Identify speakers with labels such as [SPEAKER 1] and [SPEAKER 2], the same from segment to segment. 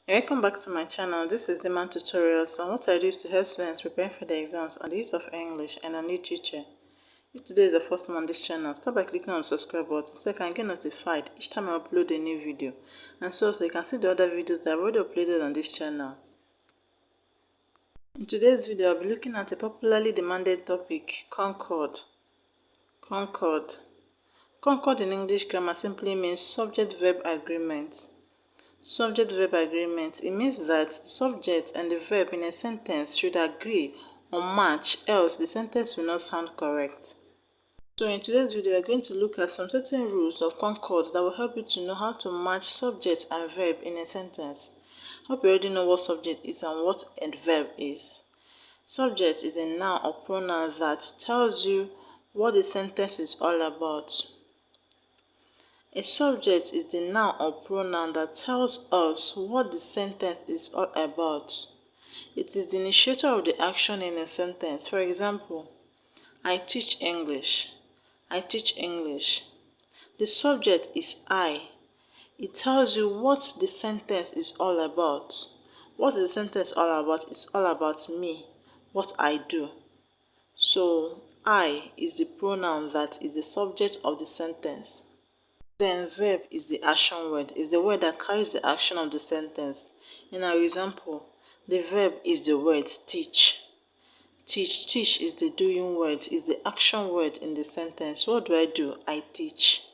[SPEAKER 1] Welcome back to my channel. This is the man tutorials, and what I do is to help students prepare for the exams on the use of English and a new teacher. If today is the first time on this channel, start by clicking on the subscribe button so you can get notified each time I upload a new video, and so you can see the other videos that I've already uploaded on this channel. In today's video, I'll be looking at a popularly demanded topic, Concord. Concord in English grammar simply means subject-verb agreement. Subject-verb agreement. It means that the subject and the verb in a sentence should agree or match, else the sentence will not sound correct. So in today's video, we're going to look at some certain rules of Concord that will help you to know how to match subject and verb in a sentence. I hope you already know what subject is and what a verb is. Subject is a noun or pronoun that tells you what the sentence is all about. A subject is the noun or pronoun that tells us what the sentence is all about. It is the initiator of the action in a sentence. For example, I teach English. I teach English. The subject is I. It tells you what the sentence is all about. What is the sentence all about? It's all about me, what I do. So, I is the pronoun that is the subject of the sentence. Then verb is the action word, is the word that carries the action of the sentence. In our example, the verb is the word teach. Teach is the doing word, is the action word in the sentence. What do? I teach.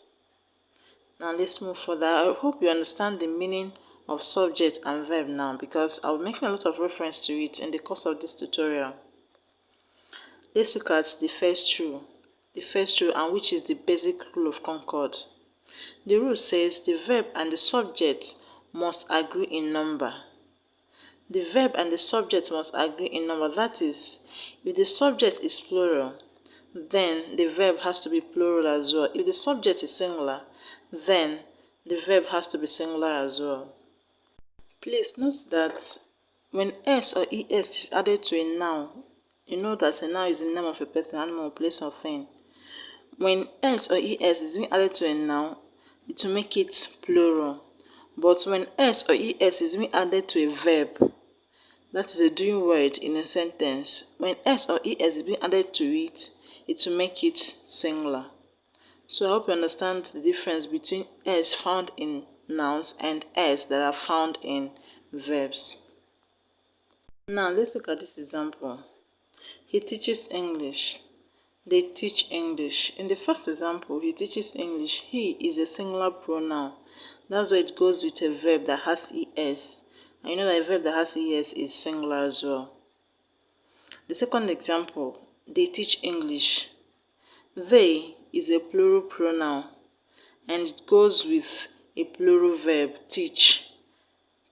[SPEAKER 1] Now let's move further. I hope you understand the meaning of subject and verb now, because I'll be making a lot of reference to it in the course of this tutorial. Let's look at the first rule. The first rule, and which is the basic rule of Concord. The rule says the verb and the subject must agree in number. The verb and the subject must agree in number. That is, if the subject is plural, then the verb has to be plural as well. If the subject is singular, then the verb has to be singular as well. Please note that when s or es is added to a noun, you know that a noun is the name of a person, animal, place, or thing. When s or es is being added to a noun, it will make it plural. But when s or es is being added to a verb, that is a doing word in a sentence, when s or es is being added to it, it will make it singular. So I hope you understand the difference between s found in nouns and s that are found in verbs. Now let's look at this example. He teaches English. They teach English. In the first example, he teaches English. He is a singular pronoun. That's why it goes with a verb that has es. And you know that a verb that has es is singular as well. The second example, they teach English. They is a plural pronoun, and it goes with a plural verb, teach.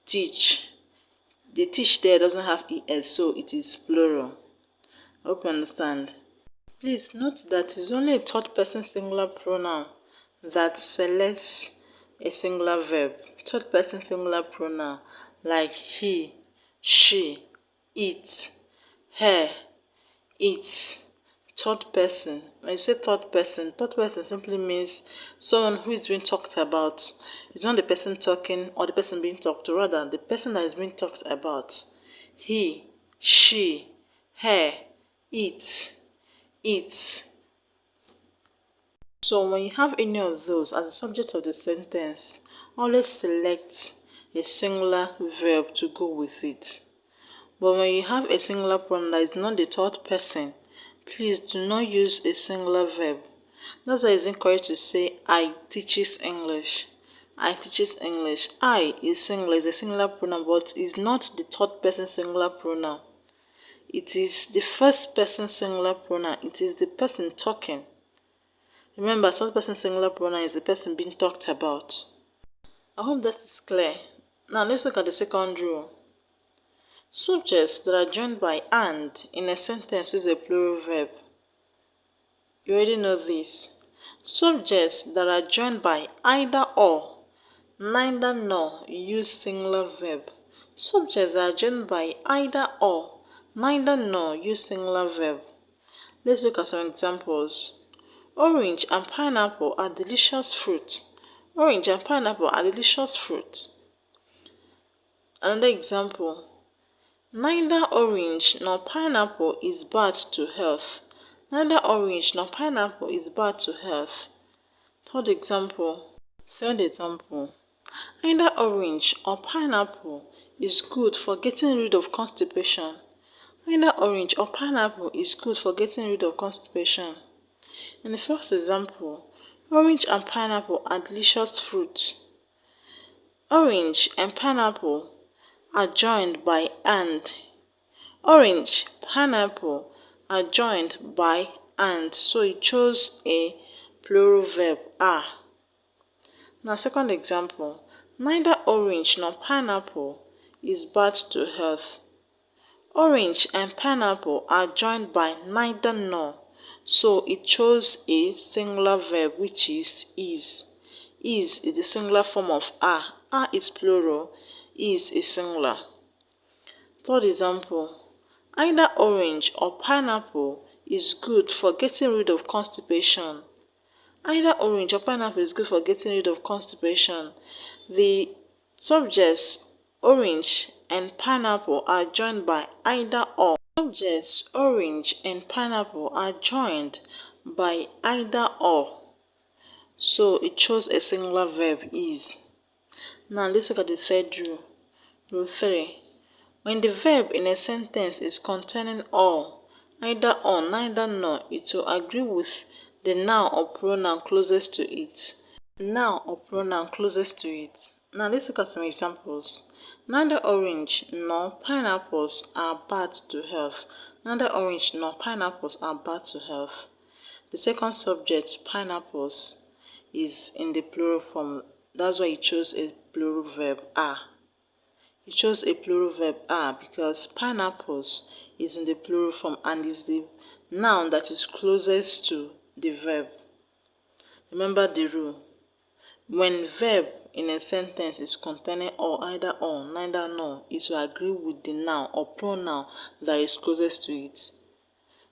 [SPEAKER 1] Teach. The teach there doesn't have es, so it is plural. I hope you understand. Please note that it's only a third person singular pronoun that selects a singular verb. Third person singular pronoun like he, she, it, her, its. Third person. When you say third person simply means someone who is being talked about. It's not the person talking or the person being talked to, rather the person that is being talked about. He, she, her, it, its. So when you have any of those as the subject of the sentence, always select a singular verb to go with it. But when you have a singular pronoun that is not the third person, please do not use a singular verb. That's why it's encouraged to say I teaches English. I teaches English. I is singular, is a singular pronoun, but is not the third person singular pronoun. It is the first person singular pronoun. It is the person talking. Remember, third person singular pronoun is the person being talked about. I hope that is clear. Now let's look at the second rule. Subjects that are joined by and in a sentence use a plural verb. You already know this. Subjects that are joined by either or, neither nor, use singular verb. Subjects that are joined by either or, neither nor, use singular verb. Let's look at some examples. Orange and pineapple are delicious fruit. Orange and pineapple are delicious fruit. Another example. Neither orange nor pineapple is bad to health. Neither orange nor pineapple is bad to health. Third example. Neither orange or pineapple is good for getting rid of constipation. Neither orange or pineapple is good for getting rid of constipation. In the first example, orange and pineapple are delicious fruits. Orange and pineapple are joined by and. Orange, pineapple are joined by and, so it chose a plural verb are. Now, second example. Neither orange nor pineapple is bad to health. Orange and pineapple are joined by neither nor, so it chose a singular verb, which is is. Is the singular form of are. Are is plural, is singular. Third example. Either orange or pineapple is good for getting rid of constipation. Either orange or pineapple is good for getting rid of constipation. The subjects orange and pineapple are joined by either or. Subjects orange and pineapple are joined by either or, so it chose a singular verb is. Now let's look at the third rule. Rule 3. When the verb in a sentence is containing or, either or, neither nor, it will agree with the noun or pronoun closest to it. Noun or pronoun closest to it. Now let's look at some examples. Neither orange nor pineapples are bad to health. Neither orange nor pineapples are bad to health. The second subject, pineapples, is in the plural form. That's why it chose a plural verb are. It chose a plural verb are because pineapples is in the plural form and is the noun that is closest to the verb. Remember the rule. When verb in a sentence is containing or, either or, neither nor, it will agree with the noun or pronoun that is closest to it.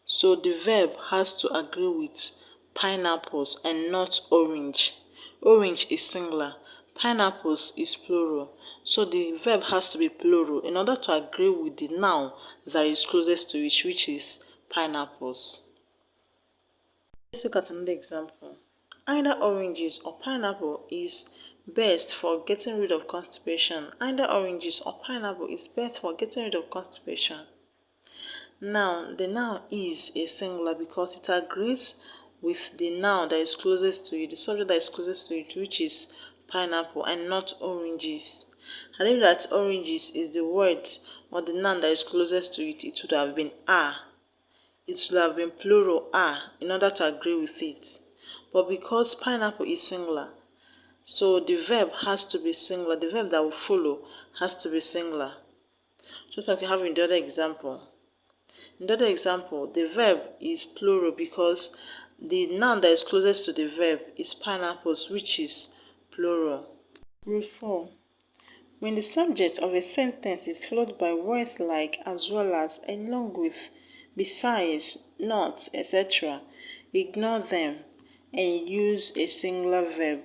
[SPEAKER 1] So the verb has to agree with pineapples and not orange. Orange is singular, pineapples is plural. So the verb has to be plural in order to agree with the noun that is closest to it, which is pineapples. Let's look at another example. Either oranges or pineapple is best for getting rid of constipation. Either oranges or pineapple is best for getting rid of constipation. Now, the noun is a singular because it agrees with the noun that is closest to it, the subject that is closest to it, which is pineapple and not oranges. And if that oranges is the word or the noun that is closest to it, it would have been are. It should have been plural are in order to agree with it. But because pineapple is singular, so the verb has to be singular. The verb that will follow has to be singular. Just like we have in the other example. In the other example, the verb is plural because the noun that is closest to the verb is pineapples, which is plural. Rule 4. When the subject of a sentence is followed by words like as well as, along with, besides, not, etc., ignore them and use a singular verb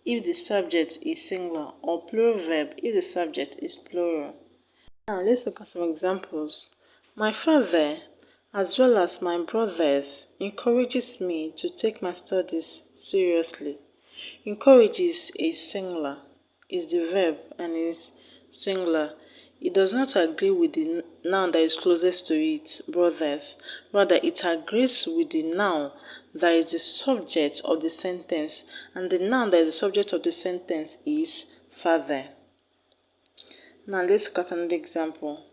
[SPEAKER 1] if the subject is singular or plural verb if the subject is plural. Now let's look at some examples. My father, as well as my brothers, encourages me to take my studies seriously. Encourages is singular, is the verb and is singular. It does not agree with the noun that is closest to it, brothers. Rather, it agrees with the noun that is the subject of the sentence, and the noun that is the subject of the sentence is father. Now let's look at another example.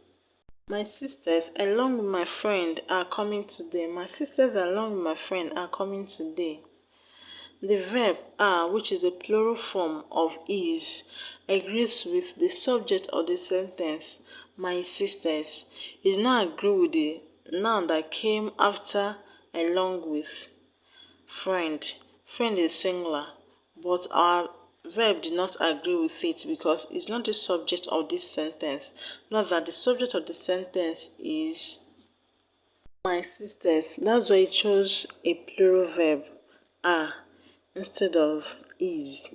[SPEAKER 1] My sisters along with my friend are coming today. My sisters along with my friend are coming today. The verb are, which is the plural form of is, agrees with the subject of the sentence, my sisters. It did not agree with the noun that came after along with. Friend. Friend is singular, but our verb did not agree with it because it's not the subject of this sentence. Note that the subject of the sentence is my sisters. That's why it chose a plural verb, are, instead of is.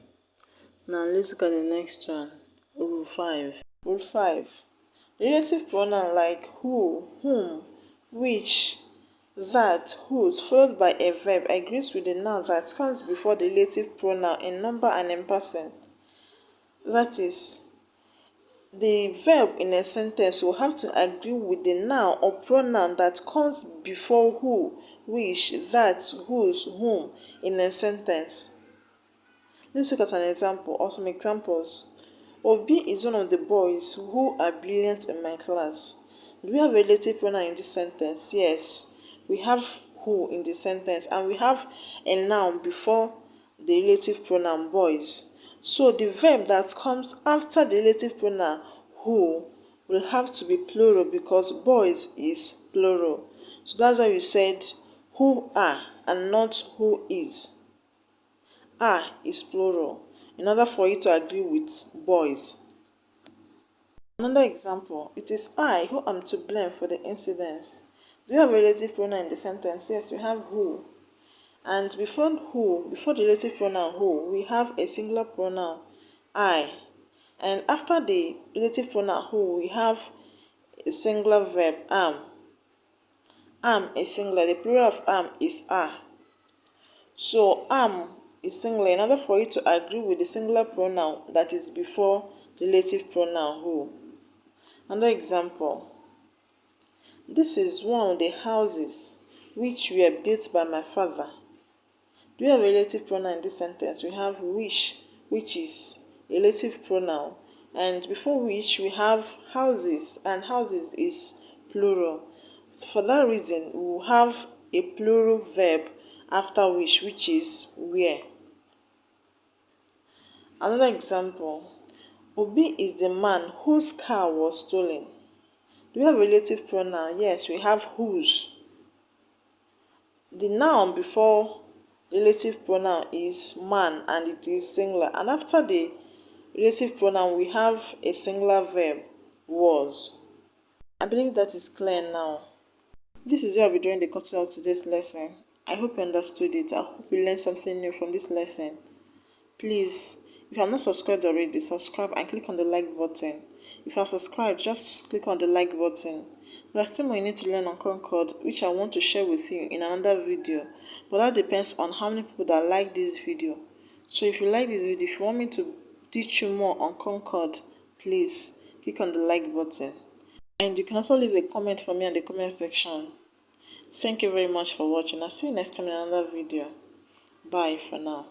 [SPEAKER 1] Now let's look at the next one, rule 5. Rule 5. The relative pronoun like who, whom, which, that, whose, followed by a verb agrees with the noun that comes before the relative pronoun in number and in person. That is, the verb in a sentence will have to agree with the noun or pronoun that comes before who, which, that, whose, whom in a sentence. Let's look at an example or some examples. Obi is one of the boys who are brilliant in my class. Do we have a relative pronoun in this sentence? Yes. We have who in the sentence and we have a noun before the relative pronoun boys. So the verb that comes after the relative pronoun who will have to be plural because boys is plural. So that's why we said who are and not who is. Are is plural in order for you to agree with boys. Another example, it is I who am to blame for the incidents. Do you have a relative pronoun in the sentence? Yes, we have who. And before the relative pronoun who, we have a singular pronoun I. And after the relative pronoun who, we have a singular verb am. Am is singular. The plural of am is are. So am is singular in order for you to agree with the singular pronoun that is before the relative pronoun who. Another example. This is one of the houses which were built by my father. Do we have a relative pronoun in this sentence? We have which is a relative pronoun. And before which we have houses, and houses is plural. For that reason, we will have a plural verb after which is where. Another example. Obi is the man whose car was stolen. Do we have a relative pronoun? Yes, we have whose. The noun before the relative pronoun is man and it is singular. And after the relative pronoun, we have a singular verb, was. I believe that is clear now. This is what I'll be doing the course of today's lesson. I hope you understood it. I hope you learned something new from this lesson. Please, if you have not subscribed already, subscribe and click on the like button. If you have subscribed, just click on the like button. There's still more you need to learn on Concord, which I want to share with you in another video. But that depends on how many people that like this video. So if you like this video, if you want me to teach you more on Concord, please click on the like button. And you can also leave a comment for me in the comment section. Thank you very much for watching. I'll see you next time in another video. Bye for now.